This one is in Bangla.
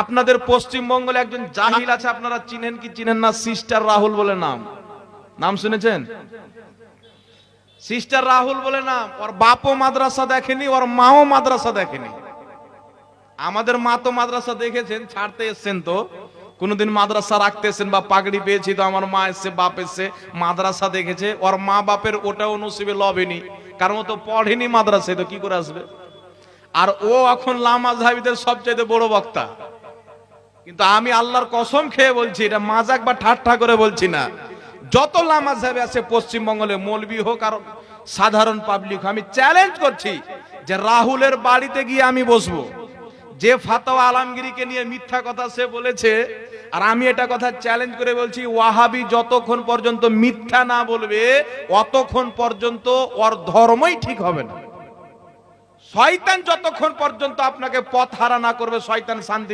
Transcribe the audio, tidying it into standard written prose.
আপনাদের পশ্চিমবঙ্গে একজন জাহিল আছে, আপনারা চিনেন কি চিনেন না, সিস্টার রাহুল বলে নাম, নাম শুনেছেন? সিস্টার রাহুল বলে নাম। ওর বাপও মাদ্রাসা দেখেনি, ওর মাও মাদ্রাসা দেখেনি। আমাদের মা তো মাদ্রাসা দেখেছেন, ছাড়তে এসছেন তো, কোনদিন মাদ্রাসা রাখতে এসছেন বা পাগড়ি পেয়েছি তো আমার মা এসছে, বাপ এসছে, মাদ্রাসা দেখেছে। ওর মা বাপের ওটাও নসিবে লবেনি, কারণ ও তো পড়েনি মাদ্রাসায়, তো কি করে আসবে? আর ও এখন লামাযহাবীদের সবচেয়ে বড় বক্তা। কিন্তু আমি আল্লাহর কসম খেয়ে বলছি, এটা মাজাক বা ঠাট্টা করে বলছি না, যত লামাযহাবী আছে পশ্চিমবঙ্গে, মৌলবি হোক আর সাধারণ পাবলিক, আমি চ্যালেঞ্জ করছি যে রাহুলের বাড়িতে গিয়ে আমি বসবো। যে ফাতোয়া আলমগীরকে নিয়ে মিথ্যা কথা সে বলেছে, আর আমি এটা কথা চ্যালেঞ্জ করে বলছি, ওয়াহাবি যতক্ষণ পর্যন্ত মিথ্যা না বলবে অতক্ষণ পর্যন্ত ওর ধর্মই ঠিক হবে না। শয়তান যতক্ষণ পর্যন্ত আপনাকে পথ হারা না করবে, শয়তান শান্তি